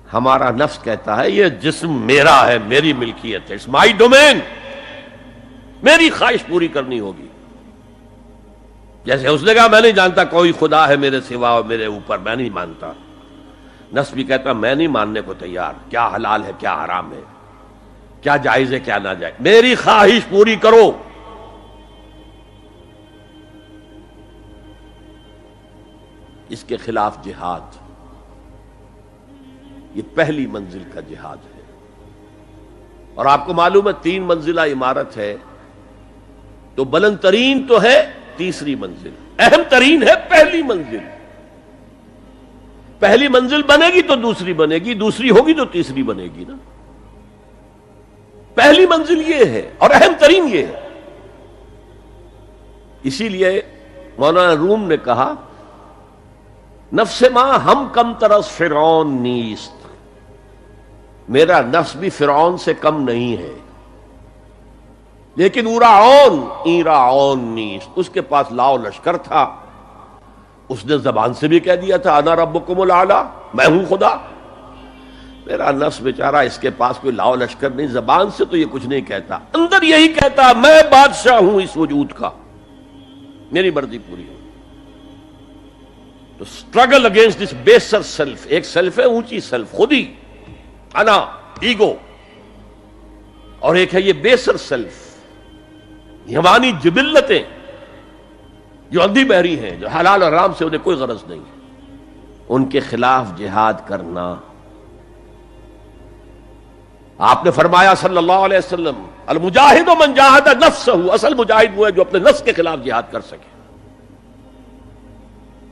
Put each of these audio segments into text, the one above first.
ہمارا نفس کہتا ہے یہ جسم میرا ہے، میری ملکیت ہے، اٹس مائی ڈومین، میری خواہش پوری کرنی ہوگی. جیسے اس نے کہا میں نہیں جانتا کوئی خدا ہے میرے سوا اور میرے اوپر، میں نہیں مانتا. نفس بھی کہتا میں نہیں ماننے کو تیار، کیا حلال ہے کیا حرام ہے، کیا جائز ہے کیا ناجائز، میری خواہش پوری کرو. اس کے خلاف جہاد، یہ پہلی منزل کا جہاد ہے. اور آپ کو معلوم ہے 3 منزلہ عمارت ہے تو بلند ترین تو ہے تیسری منزل، اہم ترین ہے پہلی منزل. پہلی منزل بنے گی تو دوسری بنے گی، دوسری ہوگی تو تیسری بنے گی نا. پہلی منزل یہ ہے اور اہم ترین یہ ہے. اسی لیے مولانا روم نے کہا نفس ماں ہم کم طرز فرعون نیست، میرا نفس بھی فرعون سے کم نہیں ہے، لیکن ایراعون نیست، اس کے پاس لاؤ لشکر تھا. اس نے زبان سے بھی کہہ دیا تھا انا ربکم الاعلی، میں ہوں خدا. میرا نفس بیچارہ اس کے پاس کوئی لاؤ لشکر نہیں، زبان سے تو یہ کچھ نہیں کہتا، اندر یہی کہتا میں بادشاہ ہوں اس وجود کا، میری مرضی پوری ہو. تو اسٹرگل اگینسٹ دس بیسر سیلف، ایک سیلف ہے اونچی سیلف، خودی، انا، ایگو، اور ایک ہے یہ بیسر سیلف، ہمانی جبلتیں جو اندھی بہری ہیں، جو حلال اور حرام سے انہیں کوئی غرض نہیں ہے، ان کے خلاف جہاد کرنا. آپ نے فرمایا صلی اللہ علیہ وسلم المجاہد من جاہد نفسہ، اصل مجاہد وہ ہے جو اپنے نفس کے خلاف جہاد کر سکے.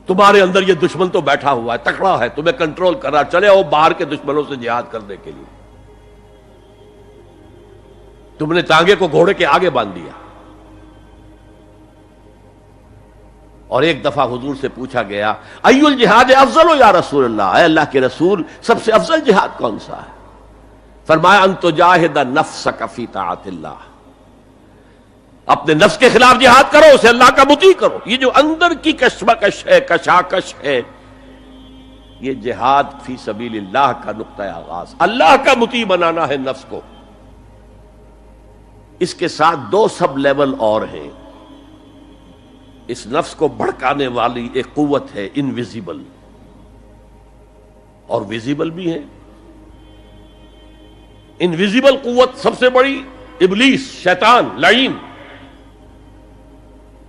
تمہارے اندر یہ دشمن تو بیٹھا ہوا ہے، تکڑا ہے، تمہیں کنٹرول کر رہا، چلے آؤ باہر کے دشمنوں سے جہاد کرنے کے لیے. تم نے ٹانگے کو گھوڑے کے آگے باندھ دیا. اور ایک دفعہ حضور سے پوچھا گیا ای الجہاد افضل یا رسول اللہ، اے اللہ کے رسول سب سے افضل جہاد کون سا ہے؟ فرمایا ان تجاہد نفسک فی طاعت اللہ، اپنے نفس کے خلاف جہاد کرو، اسے اللہ کا مطیع کرو. یہ جو اندر کی کشمکش ہے، کشاکش ہے، یہ جہاد فی سبیل اللہ کا نقطہ آغاز، اللہ کا مطیع بنانا ہے نفس کو. اس کے ساتھ 2 سب لیول اور ہیں. اس نفس کو بھڑکانے والی ایک قوت ہے انویزیبل، اور ویزیبل بھی ہے. انویزیبل قوت سب سے بڑی ابلیس، شیطان لعین،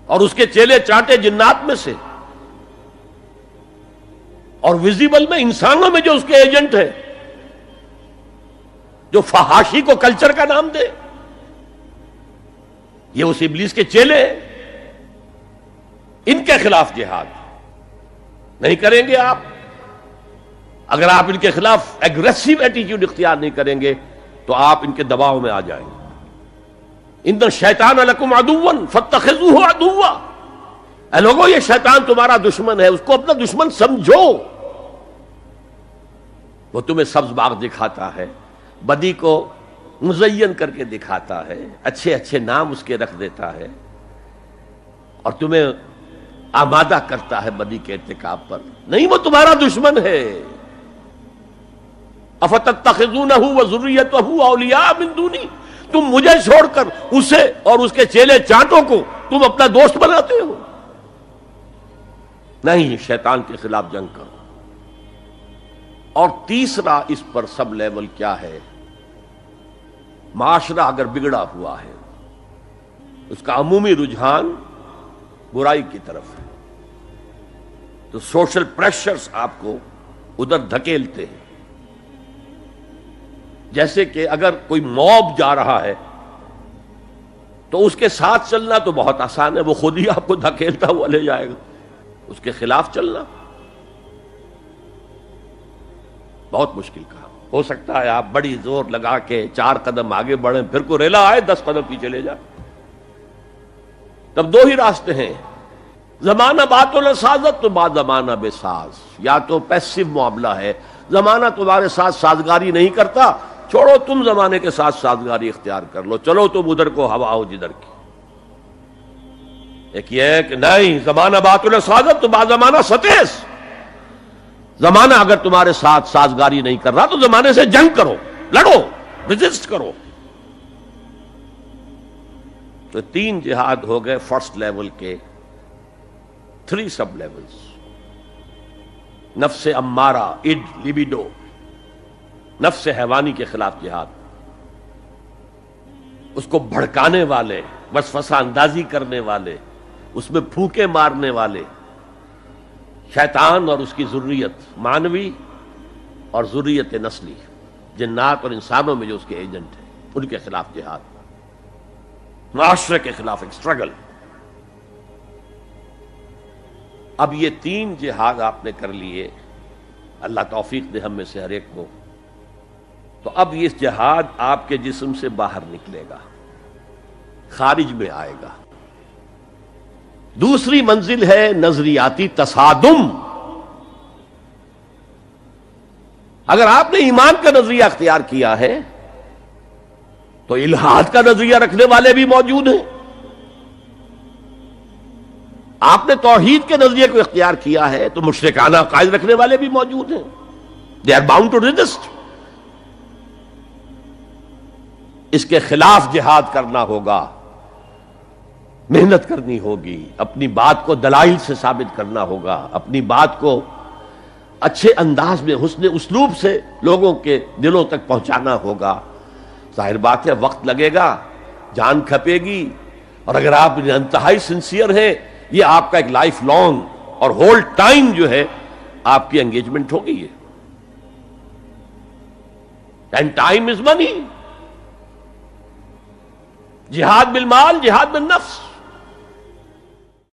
اور اس کے چیلے چانٹے جنات میں سے. اور ویزیبل میں انسانوں میں جو اس کے ایجنٹ ہیں، جو فحاشی کو کلچر کا نام دے، یہ اس ابلیس کے چیلے ہیں. ان کے خلاف جہاد نہیں کریں گے آپ. اگر آپ ان کے خلاف ایگریسو ایٹیٹیوڈ اختیار نہیں کریں گے تو آپ ان کے دباؤ میں آ جائیں گے. ان الشیطان لکم عدوا فاتخذوہ عدوا، اے لوگو یہ شیطان تمہارا دشمن ہے، اس کو اپنا دشمن سمجھو. وہ تمہیں سبز باغ دکھاتا ہے، بدی کو مزین کر کے دکھاتا ہے، اچھے اچھے نام اس کے رکھ دیتا ہے، اور تمہیں آمادہ کرتا ہے بدی کے ارتکاب پر. نہیں، وہ تمہارا دشمن ہے. افتتخذونہ وذریتہ اولیاء من دونی، تم مجھے چھوڑ کر اسے اور اس کے چیلے چانٹوں کو تم اپنا دوست بناتے ہو. نہیں، شیطان کے خلاف جنگ کرو. اور تیسرا اس پر سب لیول کیا ہے؟ معاشرہ اگر بگڑا ہوا ہے، اس کا عمومی رجحان برائی کی طرف ہے، تو سوشل پریشرز آپ کو ادھر دھکیلتے ہیں. جیسے کہ اگر کوئی موب جا رہا ہے تو اس کے ساتھ چلنا تو بہت آسان ہے، وہ خود ہی آپ کو دھکیلتا ہوا لے جائے گا. اس کے خلاف چلنا بہت مشکل کام. ہو سکتا ہے آپ بڑی زور لگا کے 4 قدم آگے بڑھیں، پھر کوئی ریلا آئے 10 قدم پیچھے لے جائے. تب 2 ہی راستے ہیں، زمانہ بات و سازت تو بعد زمانہ بے ساز. یا تو پیسو معاملہ ہے، زمانہ تمہارے ساتھ سازگاری نہیں کرتا، چھوڑو تم زمانے کے ساتھ سازگاری اختیار کر لو، چلو تم ادھر کو ہوا ہو جدھر کی. ایک یہ ہے کہ نہیں، زمانہ بات و سازت تو بعد زمانہ ستیس، زمانہ اگر تمہارے ساتھ سازگاری نہیں کر رہا تو زمانے سے جنگ کرو، لڑو، ریزسٹ کرو۔ تو 3 جہاد ہو گئے فرسٹ لیول کے، 3 سب لیولز۔ نفس امارہ، اڈ، لیبیڈو، نفس حیوانی کے خلاف جہاد، اس کو بھڑکانے والے، وسوسہ اندازی کرنے والے، اس میں پھوکے مارنے والے، شیطان اور اس کی ذریت مانوی اور ذریت نسلی، جنات اور انسانوں میں جو اس کے ایجنٹ ہیں، ان کے خلاف جہاد، معاشرے کے خلاف ایک سٹرگل۔ اب یہ 3 جہاد آپ نے کر لیے، اللہ توفیق دے ہم میں سے ہر ایک کو، تو اب یہ جہاد آپ کے جسم سے باہر نکلے گا، خارج میں آئے گا۔ دوسری منزل ہے نظریاتی تصادم۔ اگر آپ نے ایمان کا نظریہ اختیار کیا ہے تو الحاد کا نظریہ رکھنے والے بھی موجود ہیں۔ آپ نے توحید کے نظریے کو اختیار کیا ہے تو مشرکانہ عقائد رکھنے والے بھی موجود ہیں۔ They are bound to resist. اس کے خلاف جہاد کرنا ہوگا، محنت کرنی ہوگی، اپنی بات کو دلائل سے ثابت کرنا ہوگا، اپنی بات کو اچھے انداز میں حسن اسلوب سے لوگوں کے دلوں تک پہنچانا ہوگا۔ ظاہر بات ہے وقت لگے گا، جان کھپے گی، اور اگر آپ انتہائی سنسیئر ہیں یہ آپ کا ایک لائف لانگ اور ہول ٹائم جو ہے آپ کی انگیجمنٹ ہوگی یہ۔ اینڈ ٹائم از منی۔ جہاد بالمال، جہاد بالنفس۔